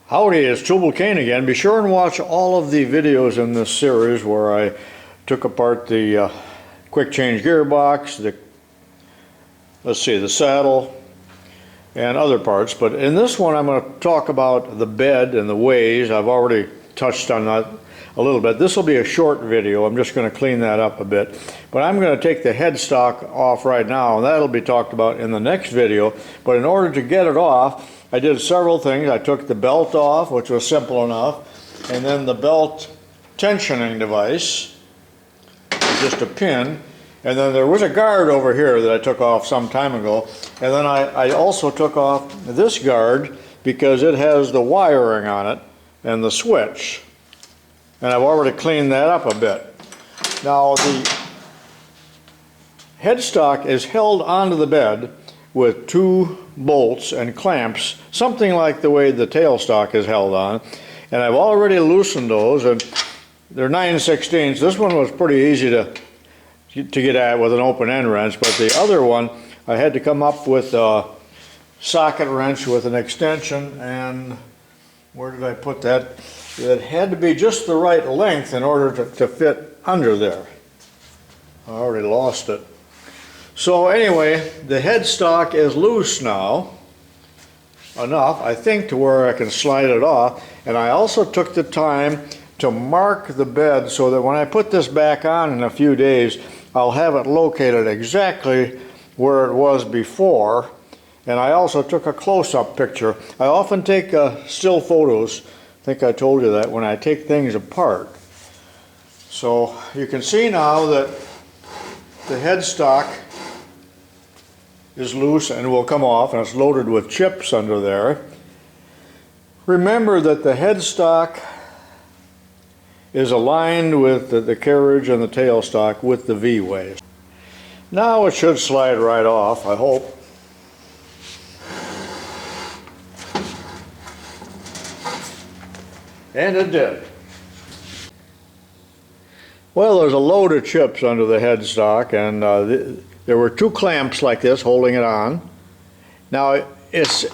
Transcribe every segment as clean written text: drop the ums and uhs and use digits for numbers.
Howdy, it's tubalcain again. Be sure and watch all of the videos in this series where I took apart the quick change gearbox, the saddle, and other parts. But in this one I'm going to talk about the bed and the ways. I've already touched on that a little bit. This will be a short video. I'm just going to clean that up a bit. But I'm going to take the headstock off right now, and that'll be talked about in the next video. But in order to get it off, I did several things. I took the belt off, which was simple enough, and then the belt tensioning device, just a pin, and then there was a guard over here that I took off some time ago, and then I also took off this guard because it has the wiring on it and the switch, and I've already cleaned that up a bit. Now the headstock is held onto the bed with two bolts and clamps, something like the way the tailstock is held on, and I've already loosened those, and they're 9/16. This one was pretty easy to get at with an open end wrench, but the other one I had to come up with a socket wrench with an extension, and where did I put that? It had to be just the right length in order to fit under there. I already lost it. So anyway, the headstock is loose now, enough, I think, to where I can slide it off. And I also took the time to mark the bed so that when I put this back on in a few days, I'll have it located exactly where it was before. And I also took a close-up picture. I often take still photos, I think I told you that, when I take things apart. So you can see now that the headstock is loose and will come off, and it's loaded with chips under there. Remember that the headstock is aligned with the carriage and the tailstock with the V-ways. Now it should slide right off, I hope. And it did. Well, there's a load of chips under the headstock, and there were two clamps like this holding it on. Now, it's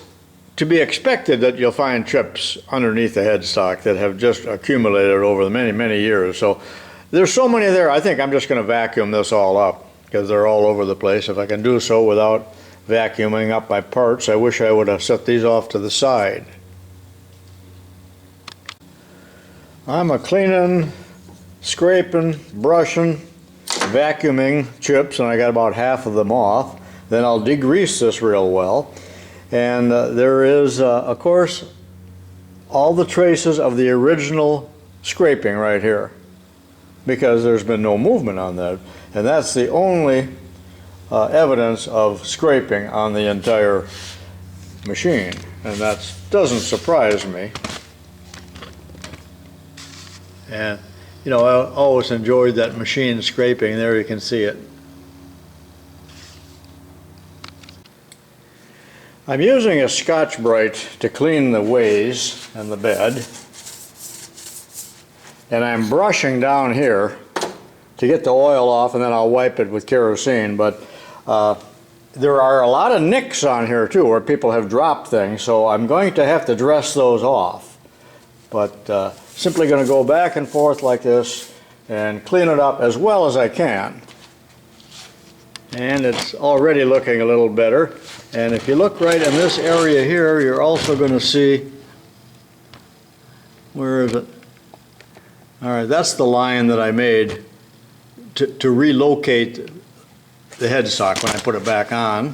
to be expected that you'll find chips underneath the headstock that have just accumulated over the many, many years. So there's so many there, I think I'm just going to vacuum this all up because they're all over the place. If I can do so without vacuuming up my parts, I wish I would have set these off to the side. I'm a cleaning, scraping, brushing, vacuuming chips, and I got about half of them off. Then I'll degrease this real well, and there is of course all the traces of the original scraping right here, because there's been no movement on that, and that's the only evidence of scraping on the entire machine, and that doesn't surprise me. And you know, I always enjoyed that machine scraping. There you can see it. I'm using a Scotch-Brite to clean the ways and the bed. And I'm brushing down here to get the oil off, and then I'll wipe it with kerosene. But there are a lot of nicks on here too where people have dropped things, so I'm going to have to dress those off. But simply going to go back and forth like this and clean it up as well as I can. And it's already looking a little better. And if you look right in this area here, you're also going to see, where is it? All right, that's the line that I made to relocate the headstock when I put it back on.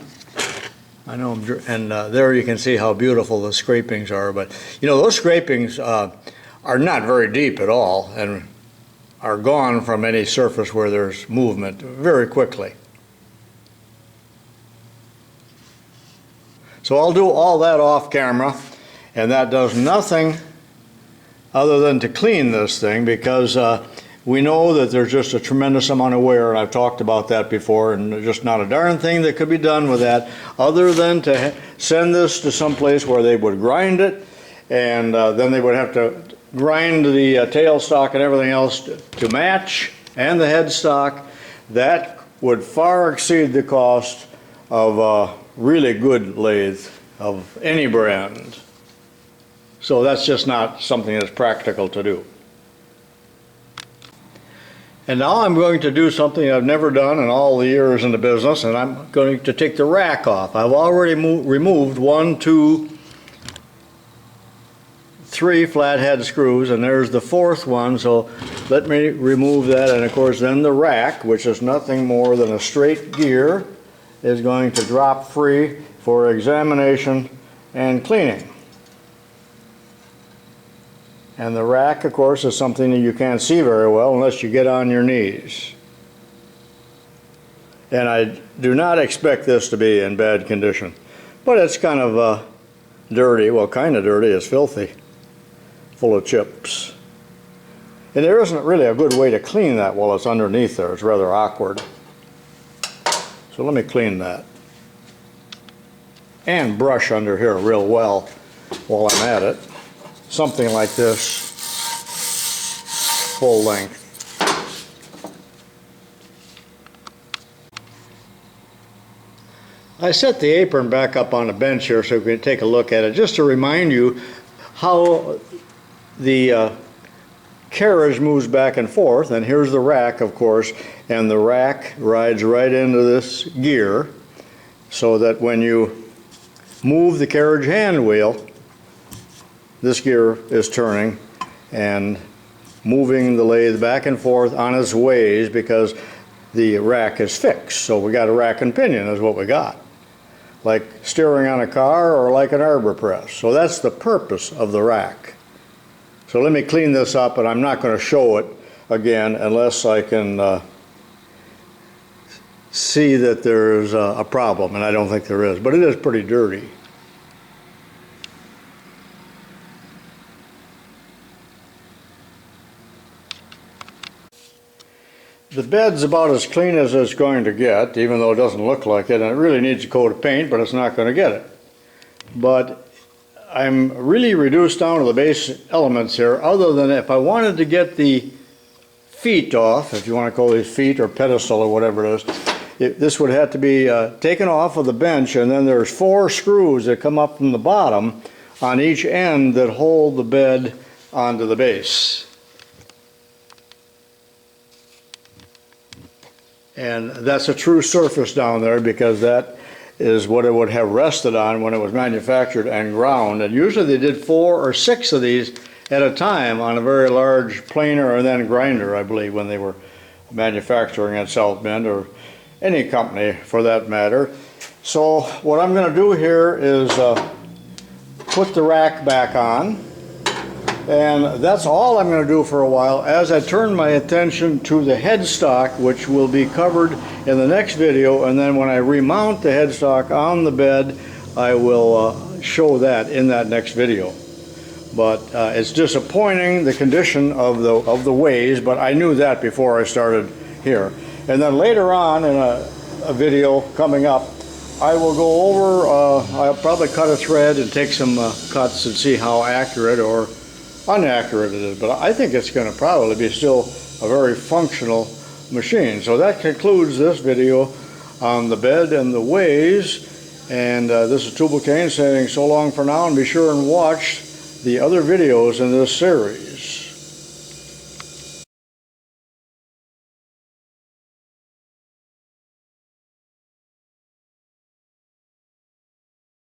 I know, and there you can see how beautiful the scrapings are. But you know, those scrapings are not very deep at all and are gone from any surface where there's movement very quickly. So I'll do all that off camera, and that does nothing other than to clean this thing, because we know that there's just a tremendous amount of wear, and I've talked about that before, and there's just not a darn thing that could be done with that other than to send this to some place where they would grind it, and then they would have to grind the tailstock and everything else to match, and the headstock. That would far exceed the cost of a really good lathe of any brand. So that's just not something that's practical to do. And now I'm going to do something I've never done in all the years in the business, and I'm going to take the rack off. I've already removed 1, 2, 3 flathead screws, and there's the 4th one, so let me remove that. And of course then the rack, which is nothing more than a straight gear, is going to drop free for examination and cleaning. And the rack, of course, is something that you can't see very well unless you get on your knees. And I do not expect this to be in bad condition, but it's kind of dirty. Well, kind of dirty. It's filthy, full of chips. And there isn't really a good way to clean that while it's underneath there. It's rather awkward. So let me clean that. And brush under here real well while I'm at it. Something like this, full length. I set the apron back up on the bench here so we can take a look at it, just to remind you how the carriage moves back and forth. And here's the rack, of course, and the rack rides right into this gear, so that when you move the carriage hand wheel, this gear is turning and moving the lathe back and forth on its ways because the rack is fixed. So we got a rack and pinion is what we got, like steering on a car or like an arbor press. So that's the purpose of the rack. So let me clean this up, and I'm not going to show it again unless I can see that there's a problem, and I don't think there is, but it is pretty dirty. The bed's about as clean as it's going to get, even though it doesn't look like it, and it really needs a coat of paint, but it's not going to get it. But I'm really reduced down to the base elements here, other than if I wanted to get the feet off, if you want to call these feet or pedestal or whatever it is, this would have to be taken off of the bench, and then there's 4 screws that come up from the bottom on each end that hold the bed onto the base. And that's a true surface down there, because that is what it would have rested on when it was manufactured and ground. And usually they did 4 or 6 of these at a time on a very large planer and then grinder, I believe, when they were manufacturing at South Bend, or any company for that matter. So what I'm going to do here is put the rack back on. And that's all I'm going to do for a while, as I turn my attention to the headstock, which will be covered in the next video. And then when I remount the headstock on the bed, I will show that in that next video. But it's disappointing, the condition of the ways, but I knew that before I started here. And then later on in a video coming up, I will go over, I'll probably cut a thread and take some cuts and see how accurate or inaccurate it is, but I think it's going to probably be still a very functional machine. So that concludes this video on the bed and the ways, and this is tubalcain saying so long for now, and be sure and watch the other videos in this series.